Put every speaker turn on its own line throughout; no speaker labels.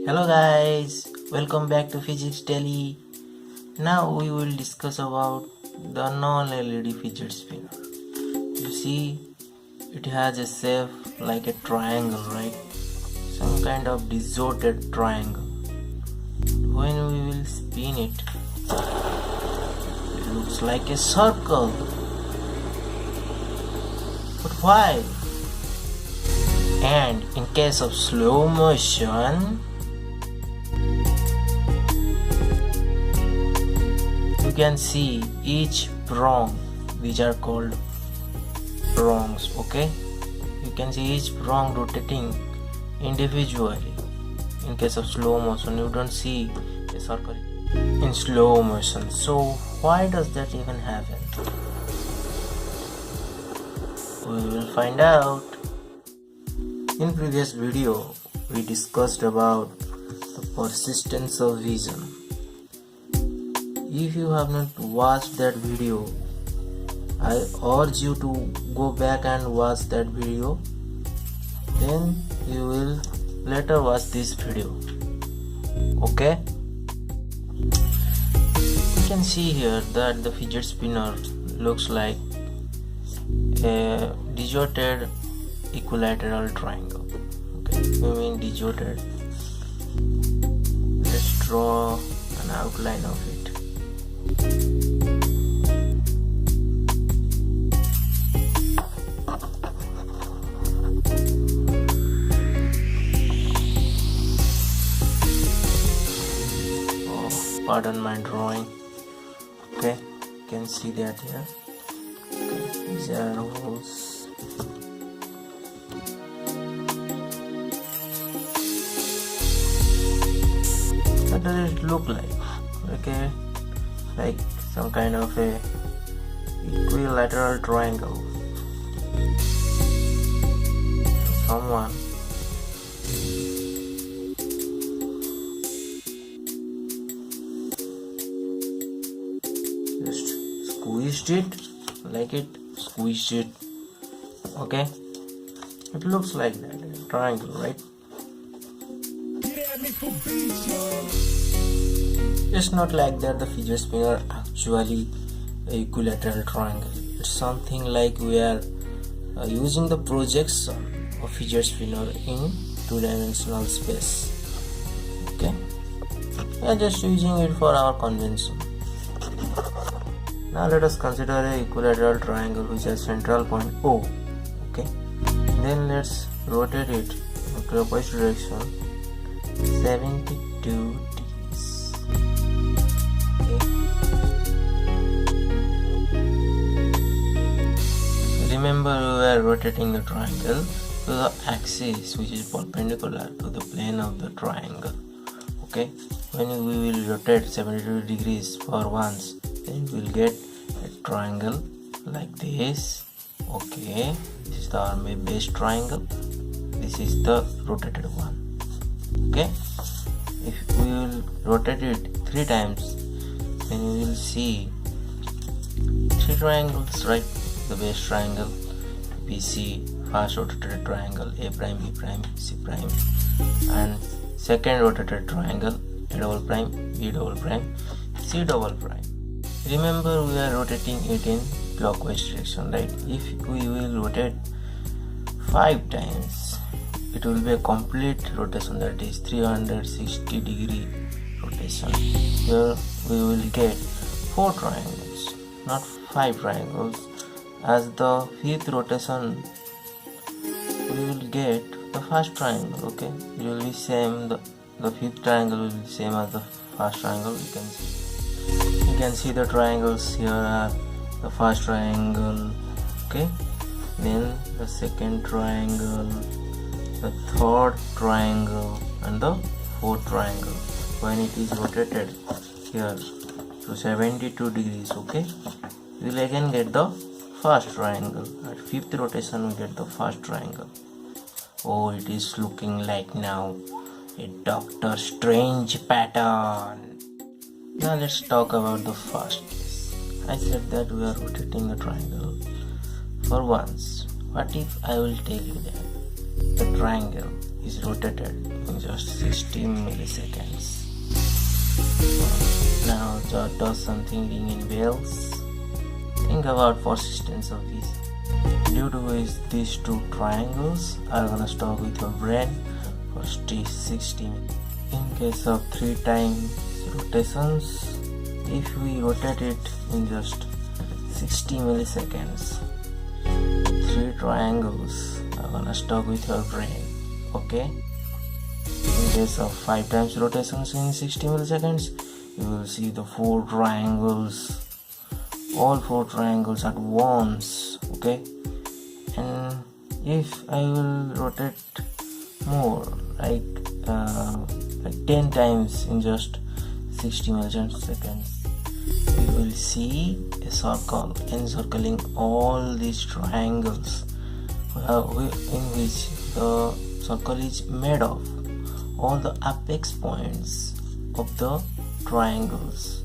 Hello guys, welcome back to Physics Daily. Now we will discuss about the non-LED fidget spinner. You see, it has a shape like a triangle, right? Some kind of distorted triangle. When we will spin it, it looks like a circle. But why? And in case of slow motion, you can see each prong. These are called prongs, okay? You can see each prong rotating individually. In case of slow motion, you don't see a circle in slow motion. So why does that even happen? We will find out. In previous video, we discussed about the persistence of vision. If you have not watched that video, I urge you to go back and watch that video. Then you will later watch this video. Okay? You can see here that the fidget spinner looks like a distorted equilateral triangle. Okay, we mean distorted. Let's draw an outline of it. Oh, pardon my drawing. Okay, you can see that here. Okay, these are holes. What does it look like? Okay, like some kind of a equilateral triangle. Someone just squeezed it, squeezed it. Okay, it looks like that, a triangle, right? It's not like that the fidget spinner actually a equilateral triangle. It's something like we are using the projection of fidget spinner in two-dimensional space. Okay, we are just using it for our convention. Now let us consider a equilateral triangle which has central point O. Okay, then let's rotate it in clockwise direction 72 degrees. Okay. Remember, we are rotating the triangle to the axis which is perpendicular to the plane of the triangle. Okay, when we will rotate 72 degrees for once, then we will get a triangle like this. Okay, this is our base triangle. This is the rotated one. Okay, if we will rotate it 3 times, then you will see 3 triangles, right? The base triangle BC, first rotated triangle A prime, B prime, C prime, and second rotated triangle A double prime, B double prime, C double prime. Remember, we are rotating it in clockwise direction, right? If we will rotate 5 times, it will be a complete rotation, that is 360 degree rotation. Here we will get 4 triangles, not 5 triangles. As the 5th rotation, we will get the first triangle. Okay, it will be same. The 5th triangle will be same as the first triangle. You can see the triangles here are the first triangle. Okay, then the second triangle, the third triangle, and the fourth triangle. When it is rotated here to 72 degrees, okay, we will again get the first triangle. At 5th rotation, we get the first triangle. Oh, it is looking like now a Doctor Strange pattern. Now let's talk about the first case. I said that we are rotating the triangle for once. What if I will tell you that the triangle is rotated in just 60 milliseconds. Now does something ring in bells? Think about persistence of this, due to which these two triangles are gonna stuck with your brain for 60 minutes. In case of 3 times rotations, if we rotate it in just 60 milliseconds, 3 triangles are gonna stuck with your brain. Okay? In case of 5 times rotations in 60 milliseconds, you will see the 4 triangles, all 4 triangles at once. Okay? And if I will rotate more, like 10 times in just 60 milliseconds, we will see a circle encircling all these triangles, in which the circle is made of all the apex points of the triangles.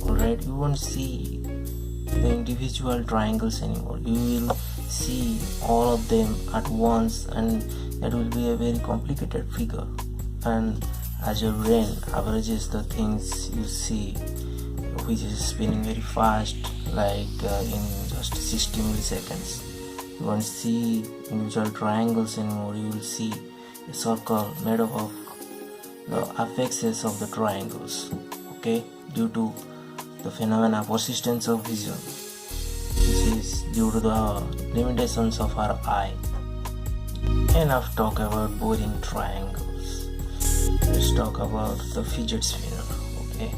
Alright, you won't see the individual triangles anymore. You will see all of them at once, and that will be a very complicated figure. And as your brain averages the things you see, which is spinning very fast, like in just 60 milliseconds, you won't see individual triangles anymore. You will see a circle made up of the apexes of the triangles. Okay, due to the phenomena persistence of vision. This is due to the limitations of our eye. Enough talk about boring triangles. Let's talk about the fidget spinner. Okay,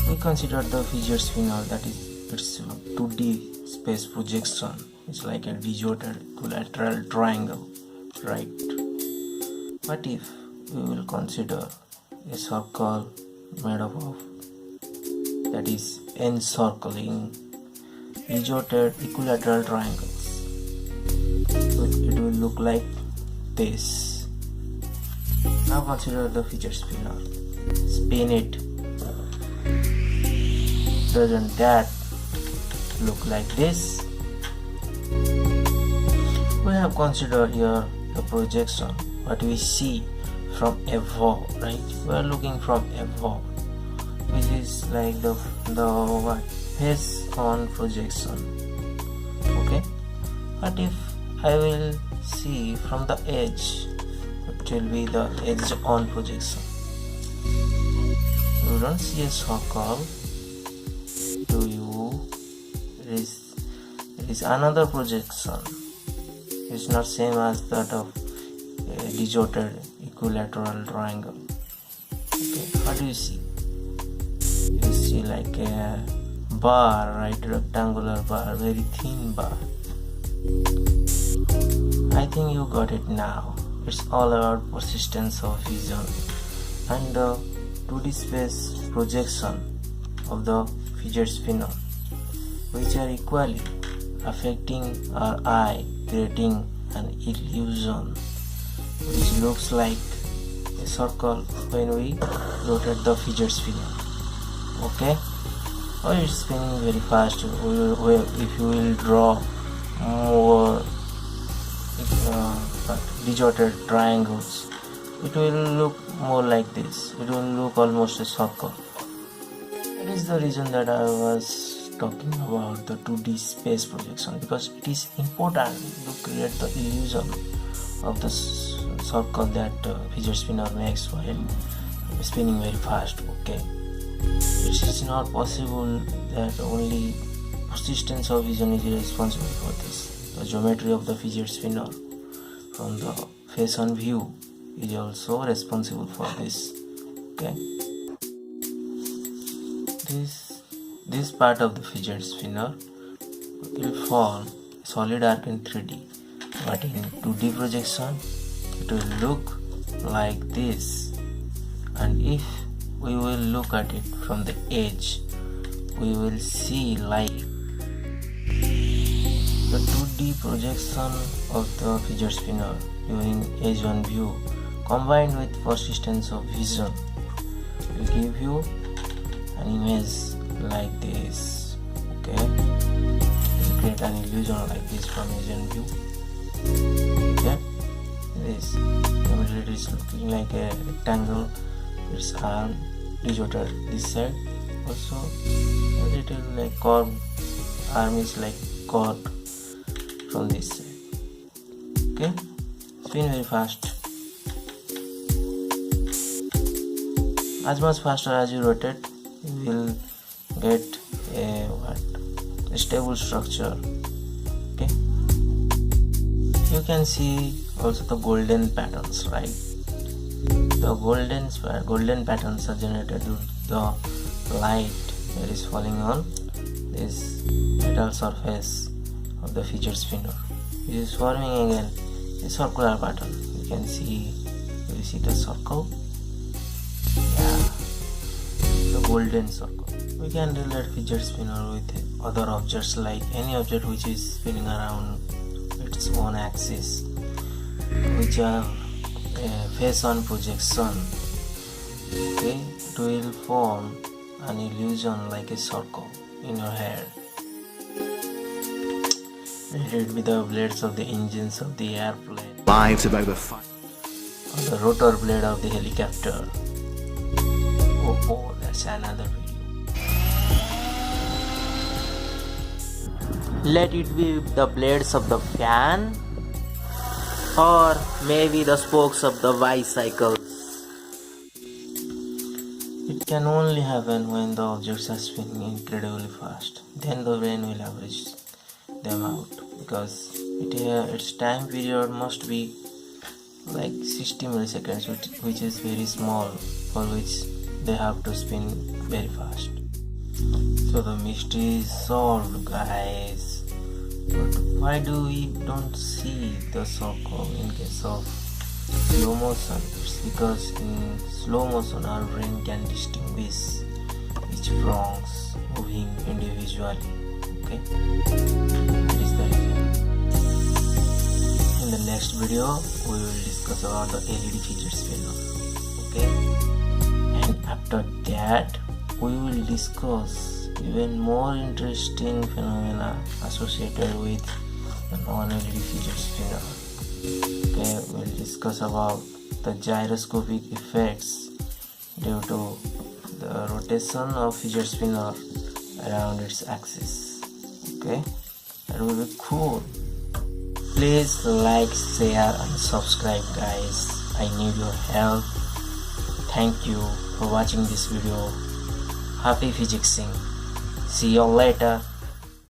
we consider the fidget spinner, that is its 2D space projection. It's like a distorted equilateral triangle, right? What if we will consider a circle made up of, that is encircling distorted equilateral triangles? It will look like this. Now consider the fidget spinner. Spin it. Doesn't that look like this? We have considered here the projection, what we see from above, right? We are looking from above, which is like the face on projection. Okay, what if I will see from the edge? It will be the edge on projection. You don't see a circle, do you? There is another projection. It's not same as that of a distorted equilateral triangle. Okay, what do you see? You see like a bar, right? Rectangular bar, very thin bar. I think you got it now. It's all about persistence of vision and the 2D space projection of the fidget spinner, which are equally affecting our eye, creating an illusion which looks like a circle when we rotate the fidget spinner. Okay? Or it's spinning very fast. If you will draw more distorted triangles, it will look more like this. It will look almost a circle. That is the reason that I was talking about the 2D space projection, because it is important to create the illusion of the circle that fidget spinner makes while spinning very fast. Okay, it is not possible that only persistence of vision is responsible for this. The geometry of the fidget spinner from the face on view is also responsible for this. Okay, this part of the fidget spinner will form a solid arc in 3D, but in 2D projection it will look like this. And if we will look at it from the edge, we will see like the 2D projection of the fidget spinner during edge on view combined with persistence of vision will give you an image like this. Okay, to create an illusion like this from edge on view. Okay, this. It is looking like a rectangle. Its arm is rotated this side. Also, a little like curved arm is like curved from this side. Okay, spin very fast. As much faster as you rotate, you will get a stable structure. Okay, you can see also the golden patterns, right? The golden patterns are generated due to the light that is falling on this metal surface of the fidget spinner. It is forming again a circular pattern. You can see, you see the circle. Yeah, the golden circle. We can relate fidget spinner with other objects, like any object which is spinning around its own axis, which are face on projection. Okay, it will form an illusion like a circle in your head. Let it be the blades of the engines of the airplane,
Lives of over 5.
or the rotor blade of the helicopter. Oh, that's another video. Let it be the blades of the fan, or maybe the spokes of the bicycles. It can only happen when the objects are spinning incredibly fast. Then the brain will average them out, because its time period must be like 60 milliseconds, which is very small, for which they have to spin very fast. So the mystery is solved, guys. But why do we don't see the circle in case of slow motion? It's because in slow motion our brain can distinguish each prongs moving individually. Okay, that is the reason. In the next video we will discuss about the LED fidget spinner. Okay, and after that we will discuss even more interesting phenomena associated with the non-LED fidget spinner. Okay, we'll discuss about the gyroscopic effects due to the rotation of fidget spinner around its axis. Okay, that will be cool. Please like, share and subscribe, guys. I need your help. Thank you for watching this video. Happy physicsing. See you later.